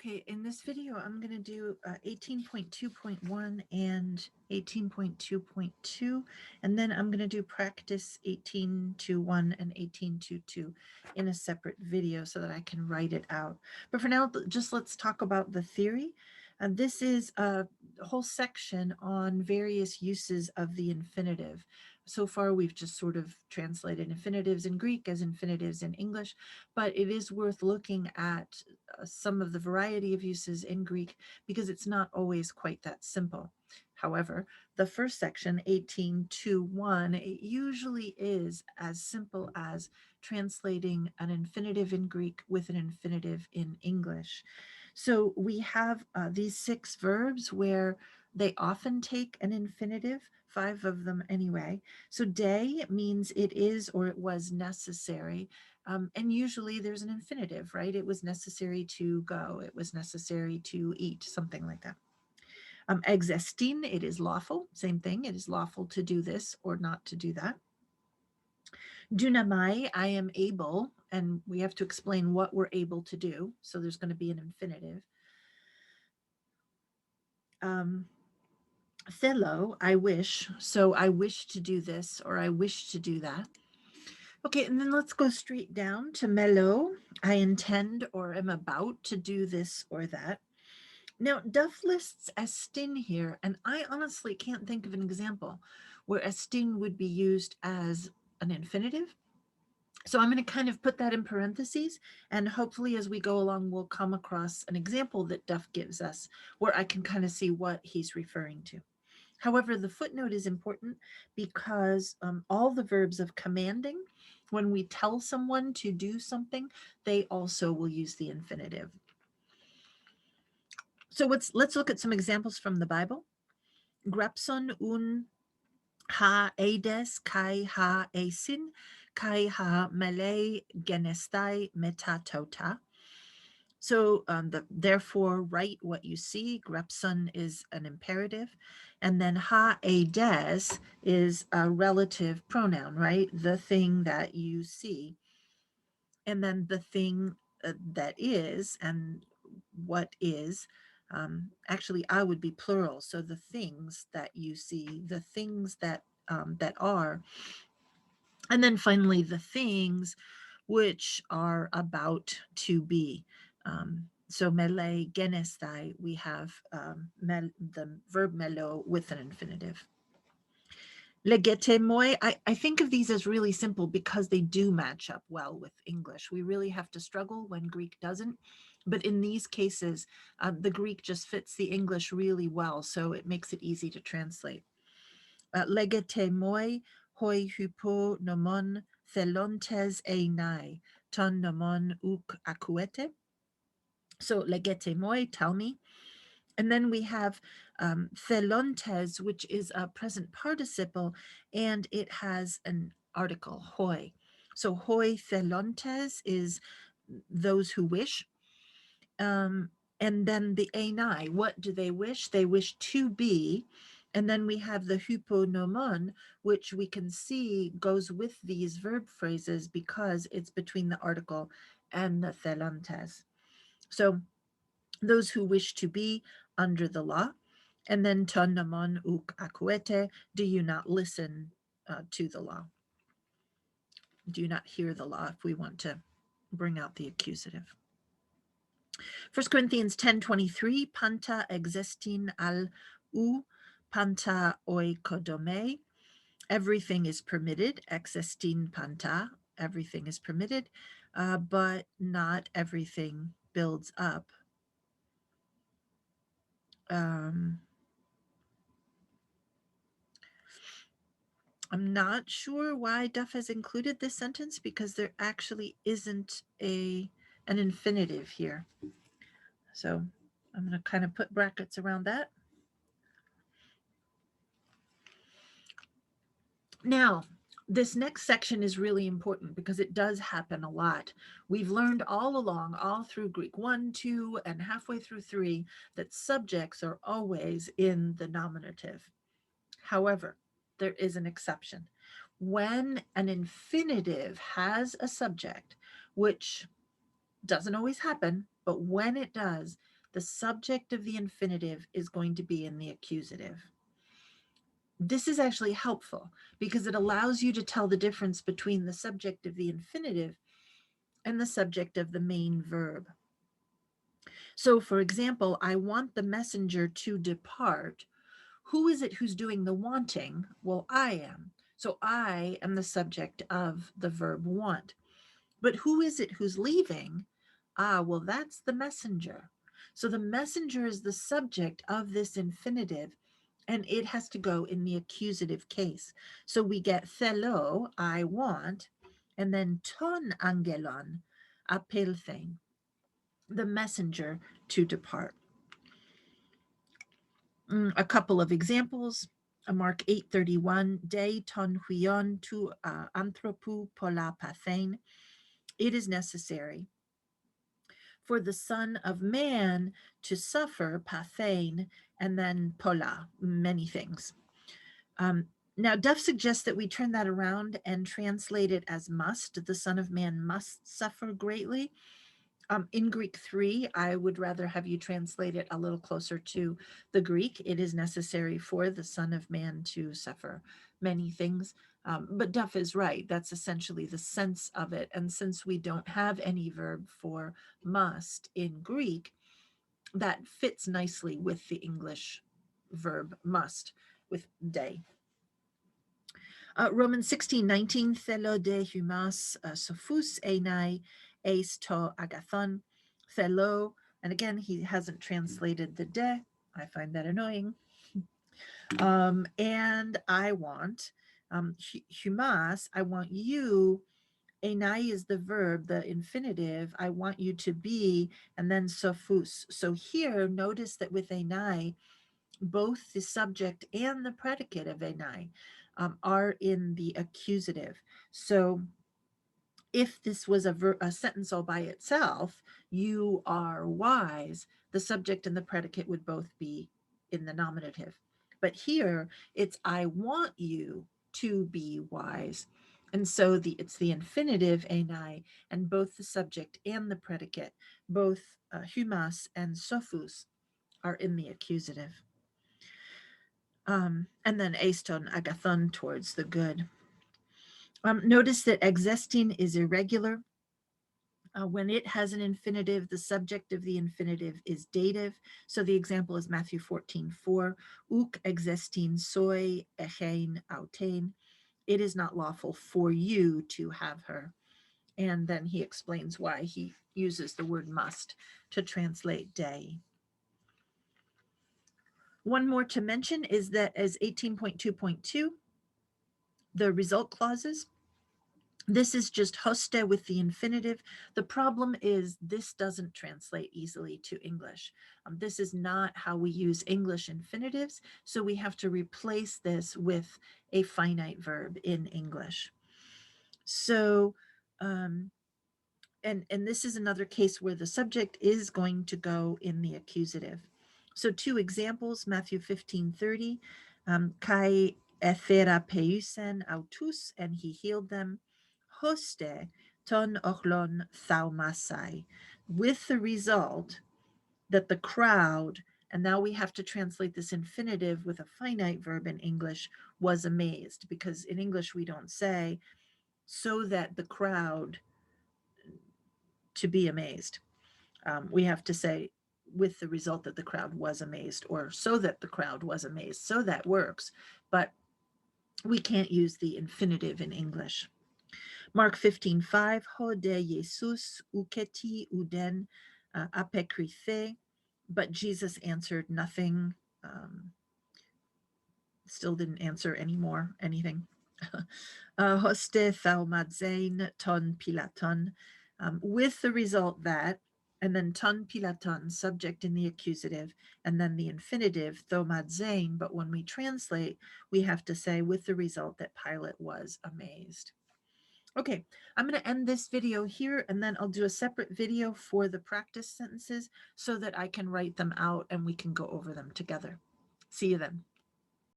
Okay, in this video, I'm going to do 18.2.1 and 18.2.2, and then I'm going to do practice 18.2.1 and 18.2.2 in a separate video so that I can write it out. But for now, just let's talk about the theory. This is a whole section on various uses of the infinitive. So far, we've just sort of translated infinitives in Greek as infinitives in English, but it is worth looking at some of the variety of uses in Greek because it's not always quite that simple. However, the first section, 18.2.1, it usually is as simple as translating an infinitive in Greek with an infinitive in English. So we have these 6 verbs where they often take an infinitive, 5 of them anyway. So day means it is or it was necessary. And usually there's an infinitive, right? It was necessary to go. It was necessary to eat, something like that. Existin, it is lawful. Same thing. It is lawful to do this or not to do that. Dunamai, I am able, and we have to explain what we're able to do. So there's going to be an infinitive. Thelo, I wish. So I wish to do this or I wish to do that. Okay, and then let's go straight down to melo. I intend or am about to do this or that. Now, Duff lists estin here, and I honestly can't think of an example where estin would be used as an infinitive. So I'm going to kind of put that in parentheses, and hopefully as we go along, we'll come across an example that Duff gives us where I can kind of see what he's referring to. However, the footnote is important because all the verbs of commanding, when we tell someone to do something, they also will use the infinitive. So let's look at some examples from the Bible. Grapson un ha edes kai ha esin kai ha mele genestai metatota. So therefore write what you see. Grepson is an imperative. And then ha edes is a relative pronoun, right? The thing that you see. And then the thing that is and what is. Actually, I would be plural. So the things that you see, the things that are. And then finally, the things which are about to be. So mele genestai, we have the verb melo with an infinitive. Legetemoi, I think of these as really simple because they do match up well with English. We really have to struggle when Greek doesn't. But in these cases, the Greek just fits the English really well, so it makes it easy to translate. Legetemoi hoi hypo nomon thelontes einai ton nomon uk akuete. So legetemoi, tell me. And then we have thelontes, which is a present participle, and it has an article, hoi. So hoi thelontes is those who wish. And then the enai, what do they wish? They wish to be. And then we have the hyponomon, which we can see goes with these verb phrases because it's between the article and the thelontes. So those who wish to be under the law. And then ton namon uk akuete, do you not listen to the law? Do you not hear the law if we want to bring out the accusative? 1 Corinthians 10:23, panta existin al u panta oikodome. Everything is permitted, existin panta, everything is permitted, but not everything builds up. I'm not sure why Duff has included this sentence because there actually isn't an infinitive here. So I'm going to kind of put brackets around that. Now, this next section is really important because it does happen a lot. We've learned all along, all through Greek 1, 2, and halfway through 3, that subjects are always in the nominative. However, there is an exception. When an infinitive has a subject, which Doesn't always happen, but when it does, the subject of the infinitive is going to be in the accusative. This is actually helpful because it allows you to tell the difference between the subject of the infinitive and the subject of the main verb. So, for example, I want the messenger to depart. Who is it who's doing the wanting? Well, I am. So I am the subject of the verb want. But who is it who's leaving? Ah, well, that's the messenger. So the messenger is the subject of this infinitive, and it has to go in the accusative case. So we get thelo, I want, and then ton angelon, apelthein, the messenger to depart. A couple of examples. Mark 8:31, de ton huion tu anthropou pola pathain. It is necessary for the Son of Man to suffer pathain, and then pola, many things. Now, Duff suggests that we turn that around and translate it as must. The Son of Man must suffer greatly. In Greek 3, I would rather have you translate it a little closer to the Greek. It is necessary for the Son of Man to suffer many things. But Duff is right. That's essentially the sense of it. And since we don't have any verb for must in Greek, that fits nicely with the English verb must with de. Romans 16:19, thelo de humas sophus enai eis to agathon. Thelo, and again, he hasn't translated the de. I find that annoying. And I want, humas, I want you. Enai is the verb, the infinitive. I want you to be, and then sophus. So here, notice that with enai, both the subject and the predicate of enai are in the accusative. So if this was a sentence all by itself, you are wise, the subject and the predicate would both be in the nominative. But here it's I want you to be wise. And so it's the infinitive enai, and both the subject and the predicate, both humas and sophus, are in the accusative. And then eiston agathon, towards the good. Notice that existing is irregular. When it has an infinitive, the subject of the infinitive is dative. So the example is Matthew 14:4, uk existin soi echein autein. It is not lawful for you to have her. And then he explains why he uses the word must to translate day. One more to mention is that as 18.2.2, the result clauses, this is just hoste with the infinitive. The problem is this doesn't translate easily to English. This is not how we use English infinitives, so we have to replace this with a finite verb in English. So, and this is another case where the subject is going to go in the accusative. So two examples, Matthew 15:30, kai etherapeusen autus, and he healed them, hoste ton ochlon thaumasai, with the result that the crowd, and now we have to translate this infinitive with a finite verb in English, was amazed, because in English we don't say so that the crowd to be amazed. We have to say with the result that the crowd was amazed, or so that the crowd was amazed. So that works, but we can't use the infinitive in English. Mark 15:5, ho de Jesus uketi uden apekrithe, but Jesus answered nothing. Still didn't answer anymore, anything. Hoste thaumadzein ton pilaton, with the result that, and then ton pilaton, subject in the accusative, and then the infinitive thaumadzein, but when we translate, we have to say with the result that Pilate was amazed. Okay, I'm going to end this video here, and then I'll do a separate video for the practice sentences so that I can write them out and we can go over them together. See you then.